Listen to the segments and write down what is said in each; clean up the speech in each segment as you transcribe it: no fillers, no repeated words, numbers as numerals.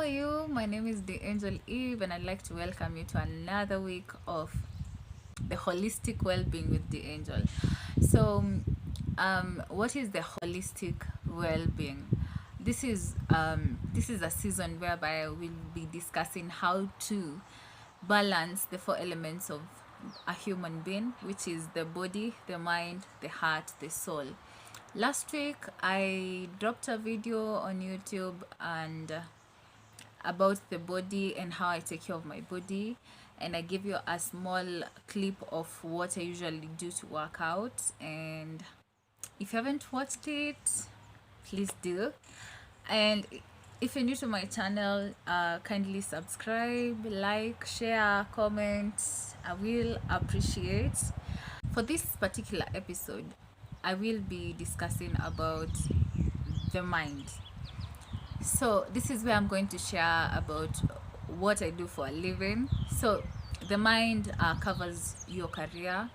are you? My name is the Angel Eve, and I'd like to welcome you to another week of the holistic well-being with the angel. So, what is the holistic well-being? This is a season whereby we'll be discussing how to balance the four elements of a human being, which is the body, the mind, the heart, the soul. Last week I dropped a video on YouTube and about the body and how I take care of my body, and I give you a small clip of what I usually do to work out. And if you haven't watched it, please do. And if you're new to my channel, kindly subscribe, like, share, comment. I will appreciate. For this particular episode, I will be discussing about the mind. So this is where I'm going to share about what I do for a living. So the mind covers your career,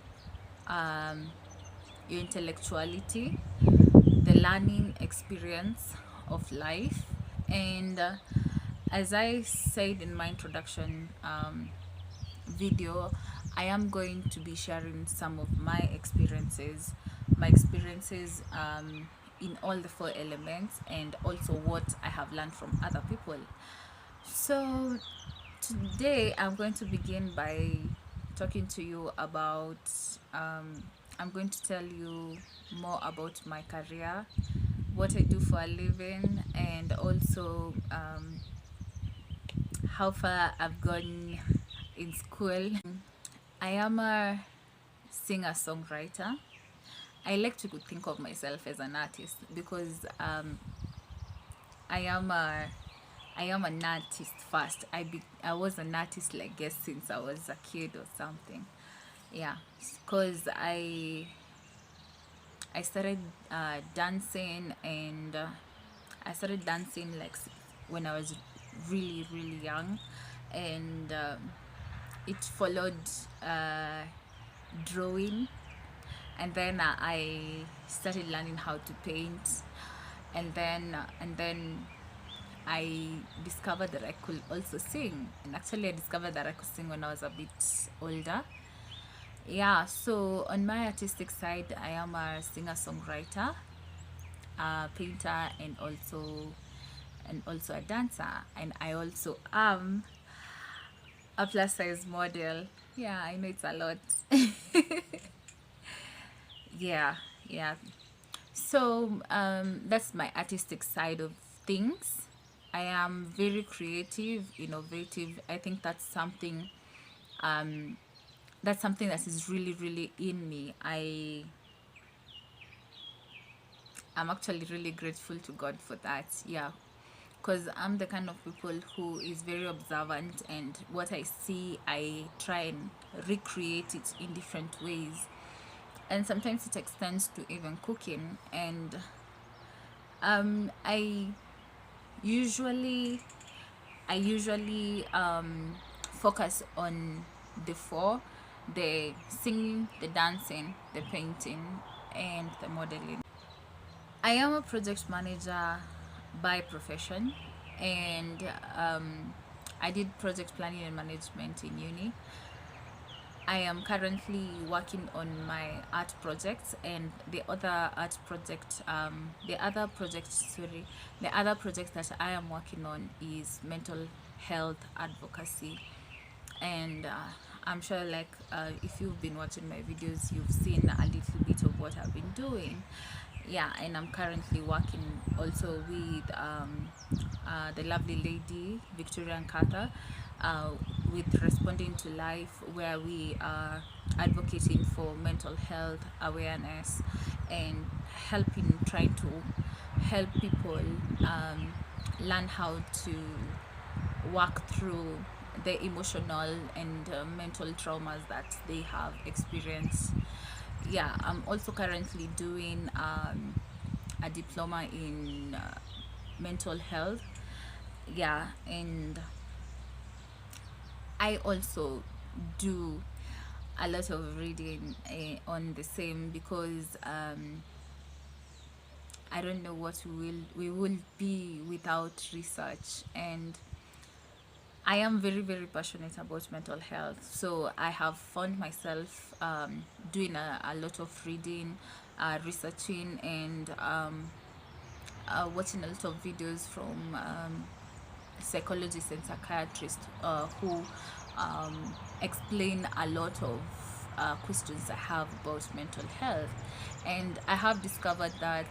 your intellectuality, the learning experience of life, and as I said in my introduction video, I am going to be sharing some of my experiences in all the four elements, and also what I have learned from other people. So today I'm going to begin by talking to you about I'm going to tell you more about my career, what I do for a living, and also how far I've gone in school. I am a singer-songwriter. I like to think of myself as an artist because I am a I am an artist first. I was an artist, like, guess since I was a kid or something. Yeah, because I started dancing, and I started dancing like when I was really young, and it followed drawing, and then I started learning how to paint, and then I discovered that I could also sing. And actually I discovered that I could sing when I was a bit older. Yeah, so on my artistic side, I am a singer-songwriter, a painter, and also a dancer, and I also am a plus size model. Yeah, I know it's a lot. Yeah, yeah. So that's my artistic side of things. I am very creative, innovative. I think that's something that is really in me. I'm actually really grateful to God for that. Yeah, because I'm the kind of people who is very observant, and what I see I try and recreate it in different ways, and sometimes it extends to even cooking. And I usually focus on the four: the singing, the dancing, the painting, and the modeling. I am a project manager by profession, and I did project planning and management in uni. I am currently working on my art projects, and the other project that I am working on is mental health advocacy. And I'm sure, like, if you've been watching my videos, you've seen a little bit of what I've been doing. Yeah, and I'm currently working also with the lovely lady Victoria and Carter, with Responding to Life, where we are advocating for mental health awareness and trying to help people learn how to work through the emotional and mental traumas that they have experienced. Yeah, I'm also currently doing a diploma in mental health. Yeah, and I also do a lot of reading on the same, because I don't know what we will be without research. And I am very, very passionate about mental health. So I have found myself doing a lot of reading, researching, and watching a lot of videos from psychologists and psychiatrists who explain a lot of questions I have about mental health. And I have discovered that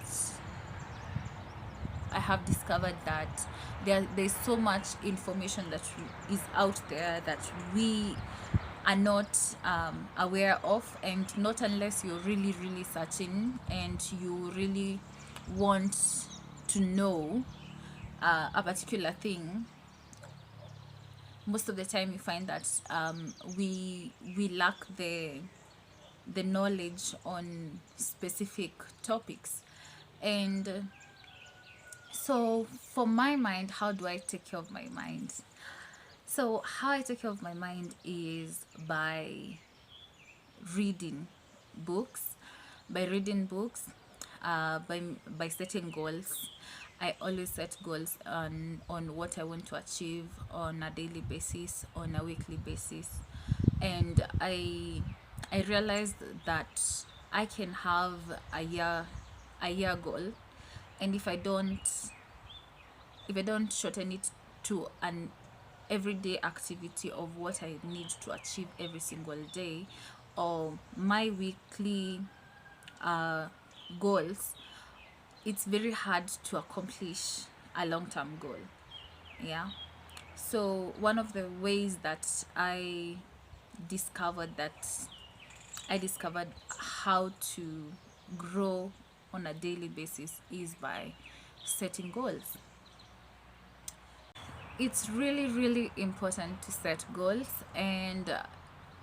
there's so much information that is out there that we are not aware of, and not unless you're really, really searching and you really want to know a particular thing. Most of the time you find that we lack the knowledge on specific topics. And so for my mind, how do I take care of my mind? So how I take care of my mind is by reading books, by setting goals. I always set goals on what I want to achieve on a daily basis, on a weekly basis. And I realized that I can have a year goal, and if I don't shorten it to an everyday activity of what I need to achieve every single day, or my weekly goals, it's very hard to accomplish a long-term goal. Yeah. So one of the ways that discovered that I discovered how to grow on a daily basis is by setting goals. It's really, really important to set goals, and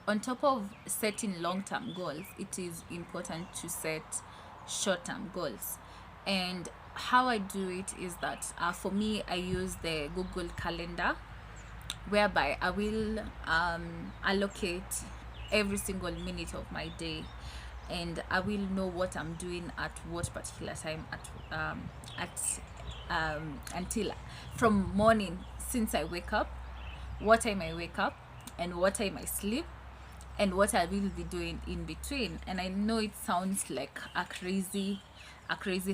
on top of setting long-term goals, it is important to set short-term goals. And how I do it is that for me, I use the Google Calendar, whereby I will allocate every single minute of my day, and I will know what I'm doing at what particular time until from morning, since I wake up, what time I wake up, and what time I sleep, and what I will be doing in between. And I know it sounds like a crazy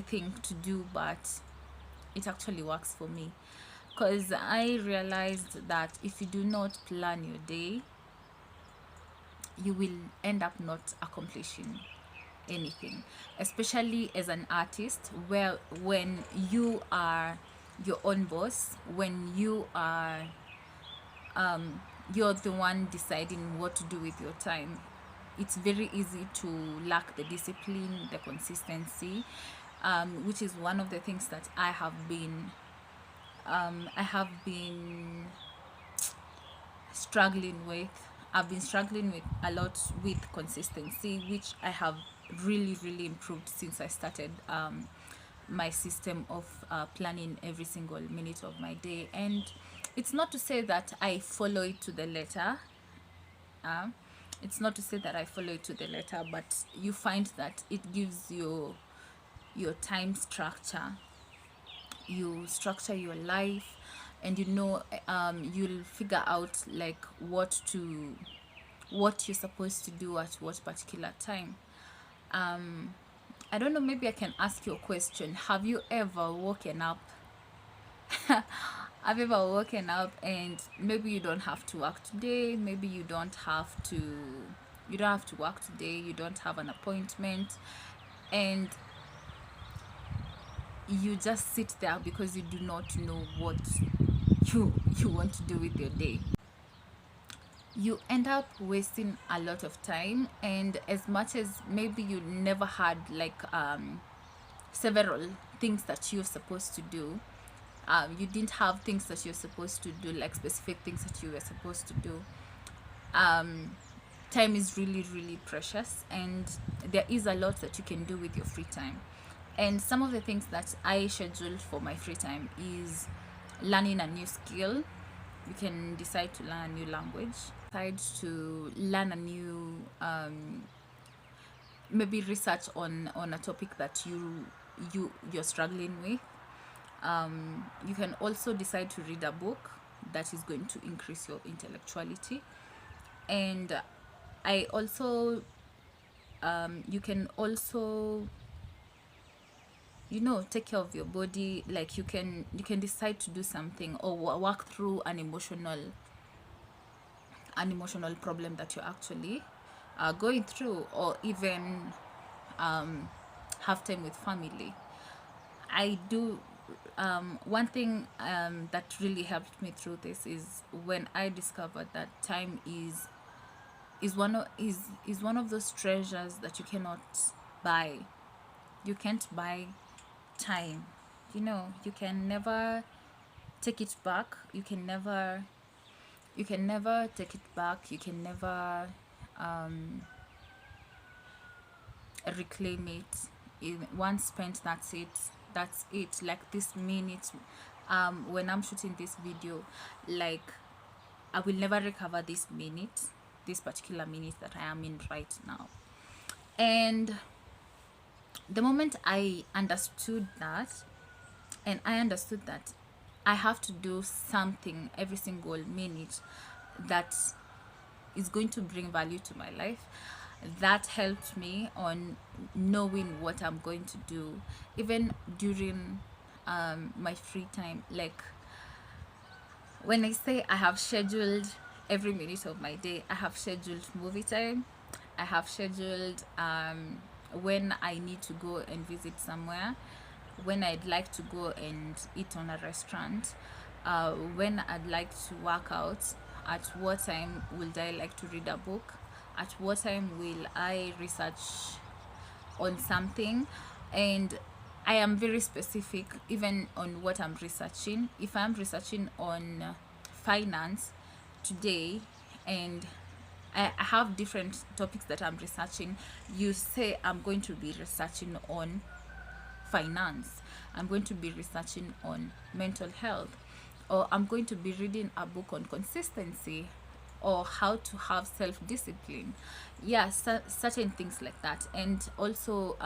thing to do, but it actually works for me, because I realized that if you do not plan your day, you will end up not accomplishing anything, especially as an artist, where when you are your own boss, when you're the one deciding what to do with your time, it's very easy to lack the discipline, the consistency, which is one of the things that I have been struggling with. I've been struggling with a lot with consistency, which I have really, really improved since I started my system of planning every single minute of my day. And it's not to say that I follow it to the letter. It's not to say that I follow it to the letter, but you find that it gives you your time structure. You structure your life, and you'll figure out like what you're supposed to do at what particular time. I don't know, maybe I can ask you a question. Have you ever woken up and maybe you don't have to work today, maybe you don't have to work today, you don't have an appointment, and you just sit there because you do not know what you want to do with your day? You end up wasting a lot of time, and as much as maybe you never had like several things that you're supposed to do, you didn't have things that you're supposed to do, like specific things that you were supposed to do. Time is really, really precious, and there is a lot that you can do with your free time. And some of the things that I schedule for my free time is learning a new skill. You can decide to learn a new language, decide to learn a new maybe research on a topic that you're struggling with. You can also decide to read a book, that is going to increase your intellectuality. And I also you can also, you know, take care of your body. Like you can decide to do something or work through an emotional problem that you're actually going through, or even have time with family. I do one thing that really helped me through this is when I discovered that time is one of those treasures that you cannot buy. You can't buy time. You know, you can never take it back. You can never take it back. You can never reclaim it. Once spent, that's it. Like this minute, when I'm shooting this video, like I will never recover this particular minute that I am in right now. And the moment I understood that, I have to do something every single minute that is going to bring value to my life, that helped me on knowing what I'm going to do, even during my free time. Like when I say I have scheduled every minute of my day, I have scheduled movie time, I have scheduled when I need to go and visit somewhere, when I'd like to go and eat on a restaurant, when I'd like to work out, at what time would I like to read a book, at what time will I research on something. And I am very specific even on what I'm researching. If I'm researching on finance today, and I have different topics that I'm researching, you say I'm going to be researching on finance, I'm going to be researching on mental health, or I'm going to be reading a book on consistency or how to have self-discipline. Yeah, certain things like that. And also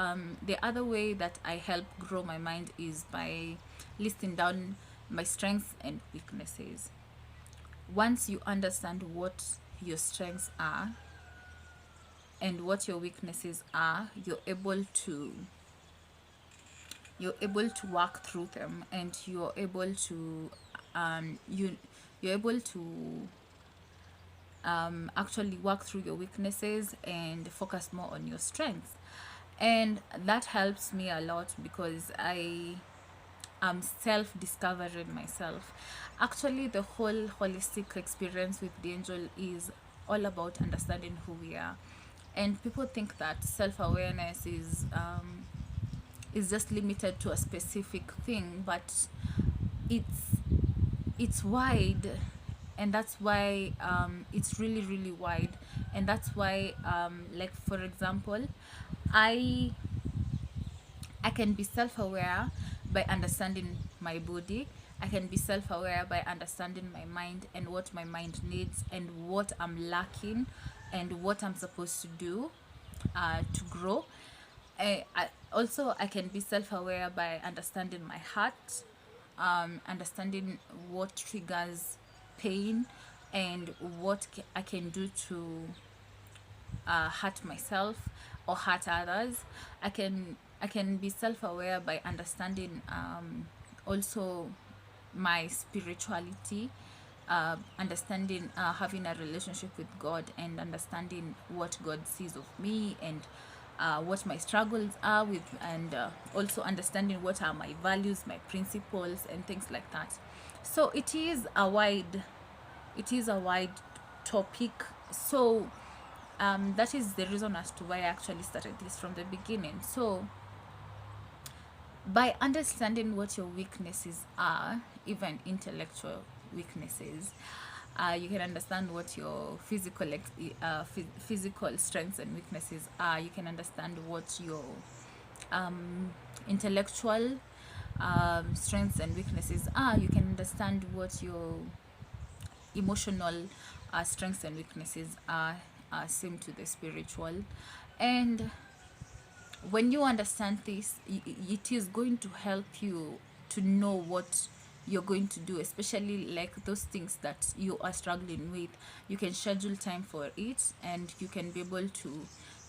the other way that I help grow my mind is by listing down my strengths and weaknesses. Once you understand what your strengths are and what your weaknesses are, you're able to work through them, and you're able to actually work through your weaknesses and focus more on your strengths. And that helps me a lot because I am self-discovering myself. Actually, the whole holistic experience with the angel is all about understanding who we are. And people think that self-awareness is just limited to a specific thing, but it's it's wide. And that's why it's really really wide. And that's why like for example, i I can be self-aware by understanding my body. I can be self-aware by understanding my mind and what my mind needs and what I'm lacking and what I'm supposed to do to grow. I can be self-aware by understanding my heart, understanding what triggers pain and what I can do to hurt myself or hurt others. I can be self-aware by understanding also my spirituality, understanding having a relationship with God and understanding what God sees of me and what my struggles are with, and also understanding what are my values, my principles, and things like that. So it is a wide topic. So that is the reason as to why I actually started this from the beginning. So by understanding what your weaknesses are, even intellectual weaknesses, you can understand what your physical strengths and weaknesses are. You can understand what your intellectual strengths and weaknesses are. You can understand what your emotional strengths and weaknesses are, same to the spiritual. And when you understand this, it is going to help you to know what you're going to do, especially like those things that you are struggling with. You can schedule time for it, and you can be able to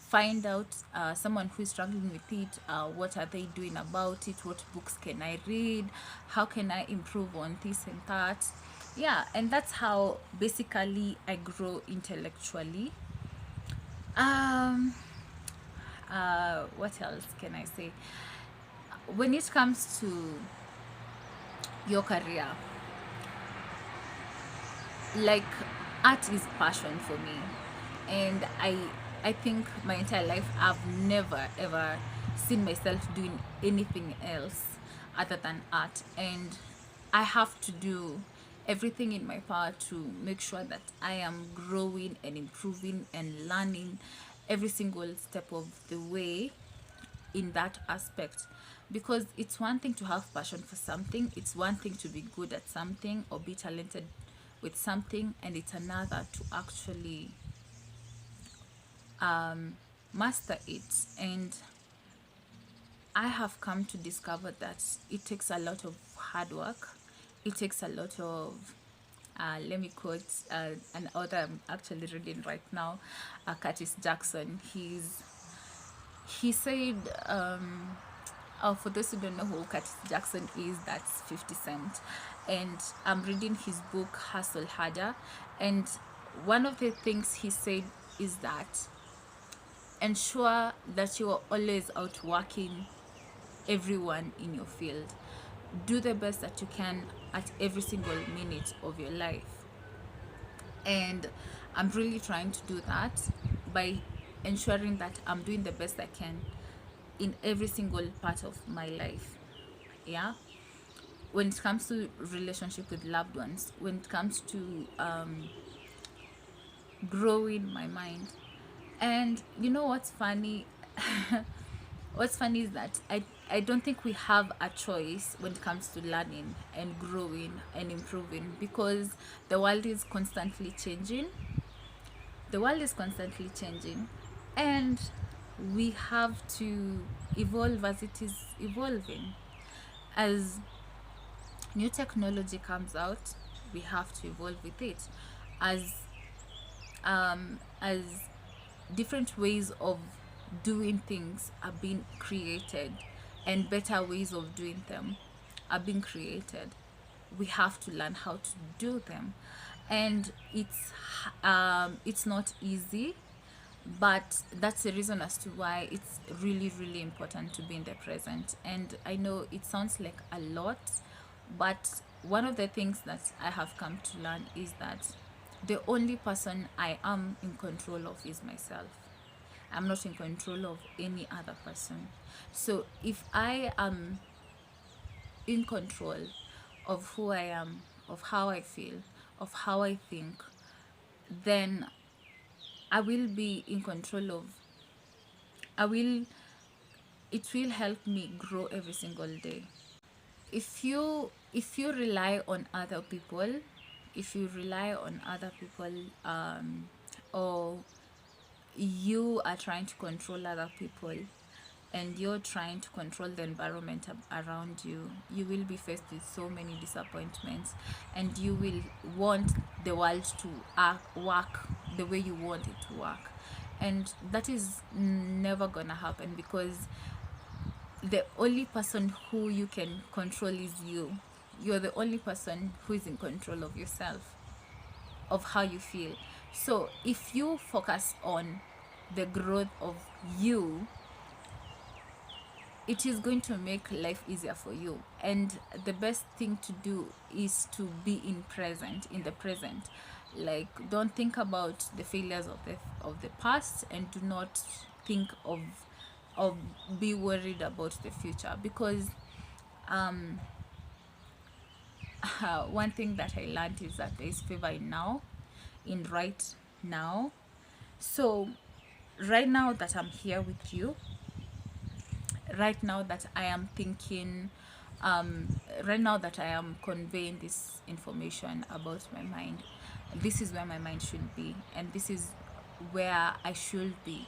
find out someone who is struggling with it. What are they doing about it? What books can I read? How can I improve on this and that? Yeah, and that's how basically I grow intellectually. um what else can I say? When it comes to your career, like, art is passion for me, and I think my entire life I've never ever seen myself doing anything else other than art, and I have to do everything in my power to make sure that I am growing and improving and learning every single step of the way in that aspect. Because it's one thing to have passion for something, it's one thing to be good at something or be talented with something, and it's another to actually master it. And I have come to discover that it takes a lot of hard work. It takes a lot of, let me quote an author I'm actually reading right now, Curtis Jackson. He said, oh, for those who don't know who Curtis Jackson is, that's 50 Cent. And I'm reading his book, Hustle Harder. And one of the things he said is that ensure that you are always outworking everyone in your field. Do the best that you can at every single minute of your life. And I'm really trying to do that by ensuring that I'm doing the best I can in every single part of my life. Yeah, when it comes to relationship with loved ones, when it comes to growing my mind. And you know what's funny? What's funny is that I don't think we have a choice when it comes to learning and growing and improving, because the world is constantly changing. The world is constantly changing, and we have to evolve as it is evolving. As new technology comes out, we have to evolve with it. As different ways of doing things are being created, and better ways of doing them are being created, we have to learn how to do them. And it's not easy, but that's the reason as to why it's really really important to be in the present. And I know it sounds like a lot, but one of the things that I have come to learn is that the only person I am in control of is myself. I'm not in control of any other person. So if I am in control of who I am, of how I feel, of how I think, then I will be in control of, I will, it will help me grow every single day. If you rely on other people, if you rely on other people, or you are trying to control other people, and you're trying to control the environment around you, you will be faced with so many disappointments, and you will want the world to work the way you want it to work. And that is never gonna happen, because the only person who you can control is you. You're the only person who is in control of yourself, of how you feel. So if you focus on the growth of you, it is going to make life easier for you. And the best thing to do is to be in the present. Like, don't think about the failures of the past, and do not think of be worried about the future, because one thing that I learned is that there is favor in now, in right now. So right now that I'm here with you, right now that I am thinking, right now that I am conveying this information about my mind, this is where my mind should be, and this is where I should be.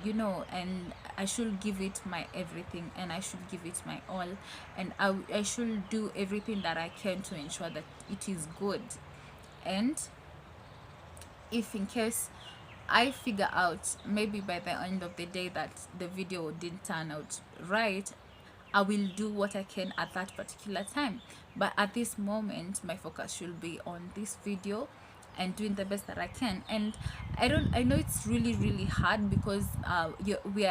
and I should give it my everything, and I should give it my all, and I should do everything that I can to ensure that it is good. And if in case I figure out maybe by the end of the day that the video didn't turn out right, I will do what I can at that particular time. But at this moment, my focus should be on this video and doing the best that I can. And I know it's really, really hard because we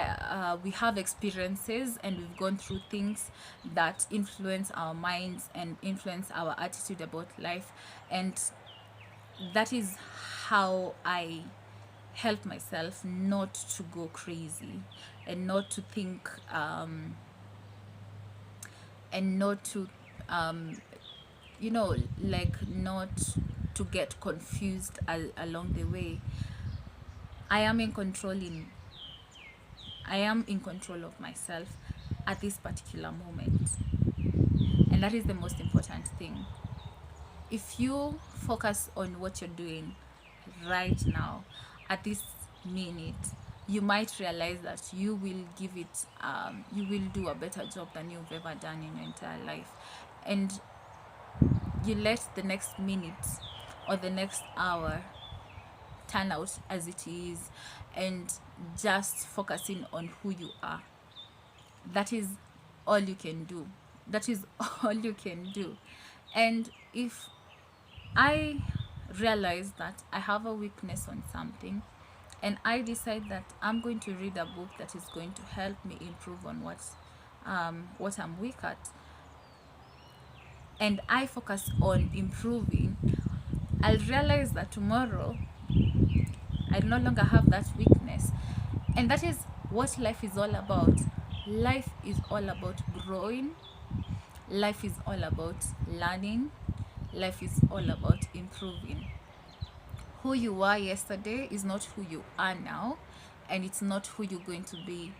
have experiences and we've gone through things that influence our minds and influence our attitude about life. And that is how I help myself not to go crazy and not to think and not to like not to get confused along the way. I am in control in I am in control of myself at this particular moment, and that is the most important thing. If you focus on what you're doing right now at this minute, you might realize that you will you will do a better job than you've ever done in your entire life. And you let the next minute or the next hour turn out as it is, and just focusing on who you are. That is all you can do. That is all you can do. And if I realize that I have a weakness on something, and I decide that I'm going to read a book that is going to help me improve on what I'm weak at, and I focus on improving, I'll realize that tomorrow I no longer have that weakness. And that is what life is all about. Life is all about growing. Life is all about learning. Life is all about improving. Who you were yesterday is not who you are now, and it's not who you're going to be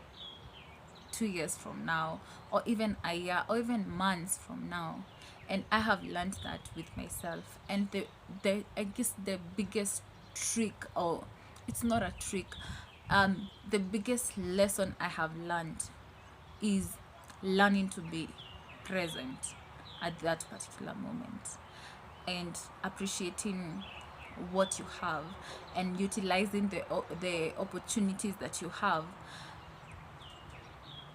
2 years from now, or even a year, or even months from now. And I have learned that with myself. And the I guess the biggest trick, or it's not a trick, the biggest lesson I have learned is learning to be present at that particular moment, and appreciating what you have, and utilizing the opportunities that you have.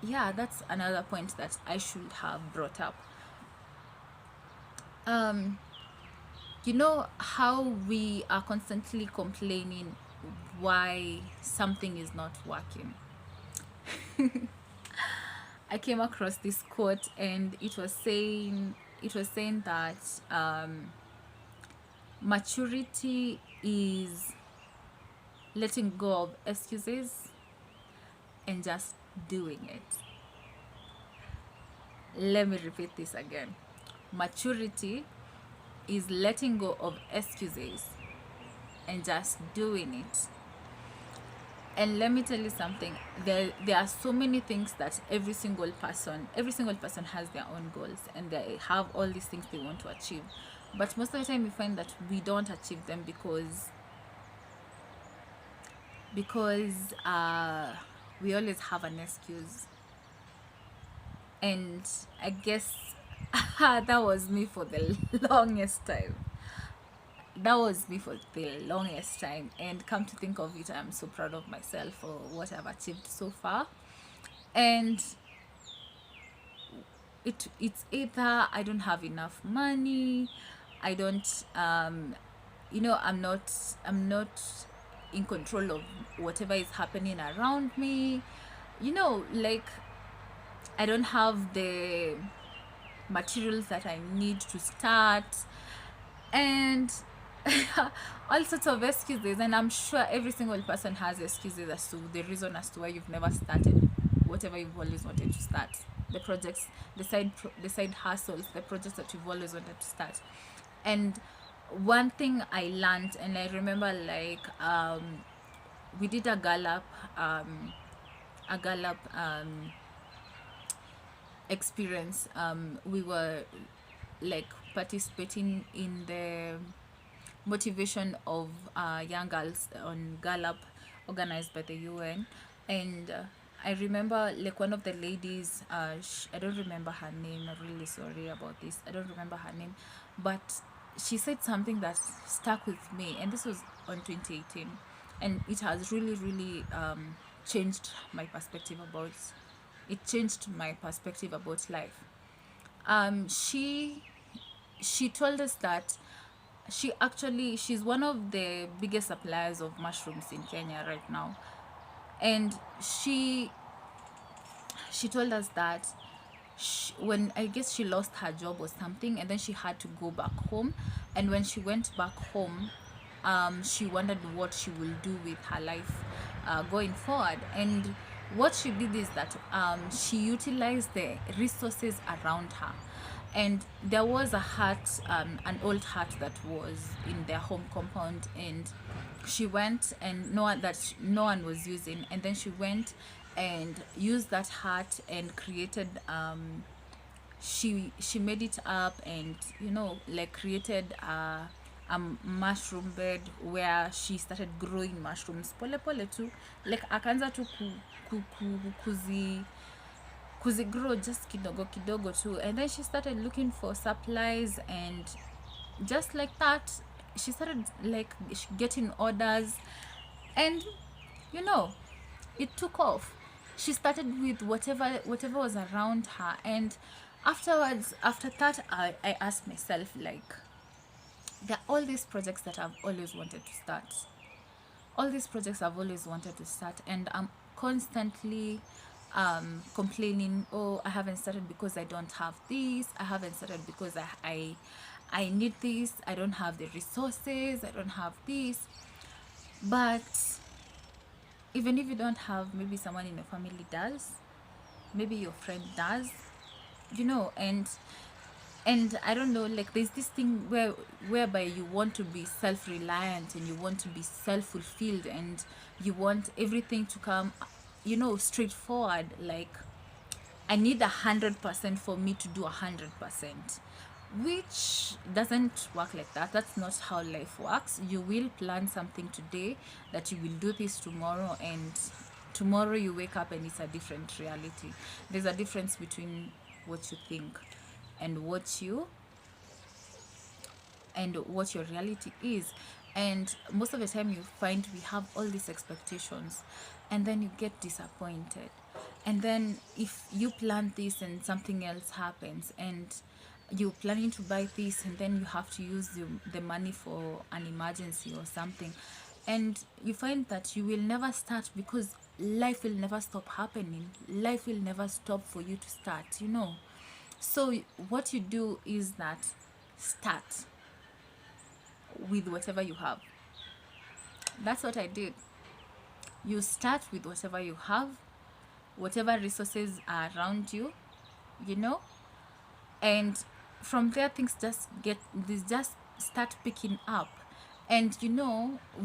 Yeah, that's another point that I should have brought up. You know how we are constantly complaining why something is not working. I came across this quote, and it was saying that maturity is letting go of excuses and just doing it. Let me repeat this again. Maturity is letting go of excuses and just doing it. And let me tell you something, there are so many things that every single person has their own goals, and they have all these things they want to achieve. But most of the time we find that we don't achieve them because we always have an excuse. And I guess that was me for the longest time. And come to think of it, I'm so proud of myself for what I've achieved so far. And it's either I don't have enough money, I don't I'm not in control of whatever is happening around me, like I don't have the materials that I need to start, and all sorts of excuses. And I'm sure every single person has excuses as to the reason as to why you've never started whatever you've always wanted to start, the projects, the side hustles, the projects that you've always wanted to start. And one thing I learned, and I remember, like, we did a Gallup experience. We were like participating in the motivation of young girls on Gallup, organized by the UN. And I remember like one of the ladies, I don't remember her name, I'm really sorry about this, I don't remember her name, but she said something that stuck with me, and this was on 2018, and it has really really changed my perspective about it changed my perspective about life. She told us that she's one of the biggest suppliers of mushrooms in Kenya right now, and she told us that when I guess she lost her job or something, and then she had to go back home, and when she went back home, she wondered what she will do with her life going forward. And what she did is that she utilized the resources around her, and there was a hut, an old hut that was in their home compound, and she went, and no one was using, and then she went and used that hut and created she made it up, and like created a mushroom bed where she started growing mushrooms pole pole tu, like akaanza tu kuzigrow just kidogo kidogo too, and then she started looking for supplies, and just like that she started like getting orders, and you know it took off. She started with whatever was around her, and afterwards, after that, I asked myself, like, there are all these projects that I've always wanted to start, all these projects I've always wanted to start, and I'm constantly complaining, oh, I haven't started because I don't have this, I haven't started because I need this, I don't have the resources, I don't have this. But even if you don't have, maybe someone in your family does, maybe your friend does, and I don't know, like there's this thing whereby you want to be self-reliant, and you want to be self-fulfilled, and you want everything to come straightforward, like I need 100% for me to do 100%, which doesn't work like that. That's not how life works. You will plan something today that you will do this tomorrow, and tomorrow you wake up and it's a different reality. There's a difference between what you think and what your reality is. And most of the time you find we have all these expectations, and then you get disappointed, and then if you plan this and something else happens, and you're planning to buy this, and then you have to use the money for an emergency or something, and you find that you will never start, because life will never stop happening, life will never stop for you to start. So what you do is that start with whatever you have. That's what I did. You start with whatever you have, whatever resources are around you, you know, and from there things just start picking up. And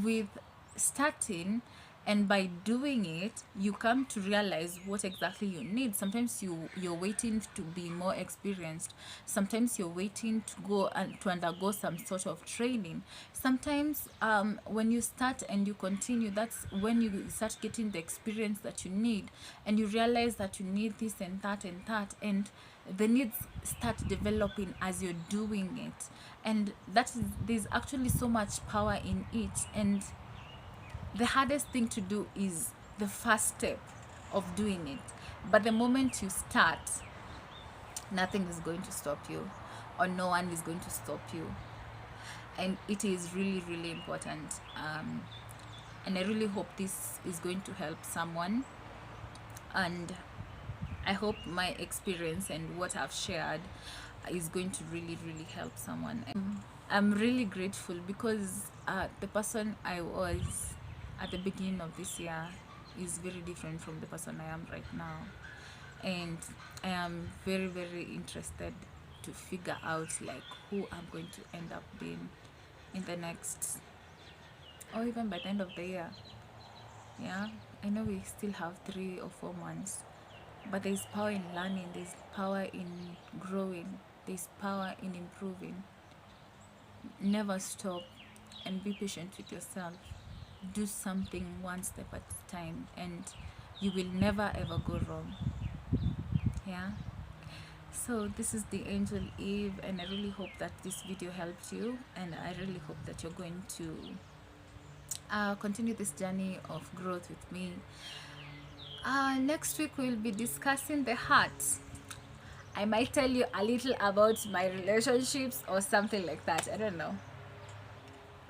with starting, and by doing it, you come to realize what exactly you need. Sometimes you're waiting to be more experienced, sometimes you're waiting to go and to undergo some sort of training. Sometimes when you start and you continue, that's when you start getting the experience that you need, and you realize that you need this and that and that, and the needs start developing as you're doing it. And there's actually so much power in it. And the hardest thing to do is the first step of doing it. But the moment you start, nothing is going to stop you, or no one is going to stop you. And it is really really important. And I really hope this is going to help someone, and I hope my experience and what I've shared is going to really really help someone. I'm really grateful, because the person I was at the beginning of this year is very different from the person I am right now. And I am very very interested to figure out like who I'm going to end up being in the next, or even by the end of the year. Yeah, I know we still have 3 or 4 months, but there's power in learning, there's power in growing, there's power in improving. Never stop, and be patient with yourself. Do something one step at a time, and you will never ever go wrong. Yeah. So this is the Angel Eve, and I really hope that this video helped you, and I really hope that you're going to continue this journey of growth with me. Next week we'll be discussing the heart. I might tell you a little about my relationships or something like that. I don't know.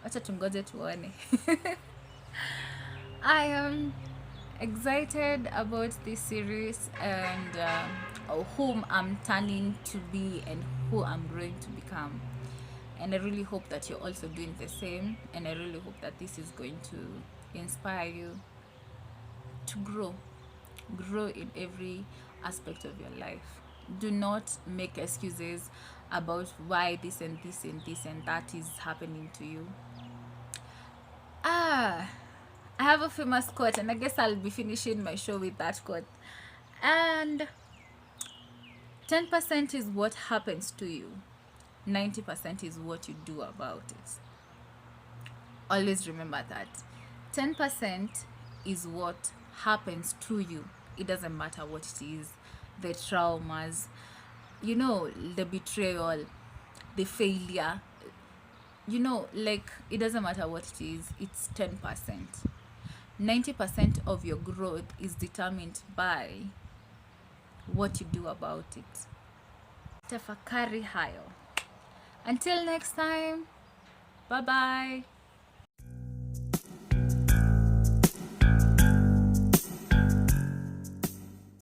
Wacha tungoje tuone. I am excited about this series, and whom I'm turning to be and who I'm growing to become. And I really hope that you're also doing the same, and I really hope that this is going to inspire you to grow in every aspect of your life. Do not make excuses about why this and this and this and that is happening to you. I have a famous quote, and I guess I'll be finishing my show with that quote. And 10% is what happens to you, 90% is what you do about it. Always remember that 10% is what happens to you. It doesn't matter what it is, the traumas, the betrayal, the failure, like, it doesn't matter what it is. It's 10%. 90% of your growth is determined by what you do about it. Tafakari hayo. Until next time, bye bye.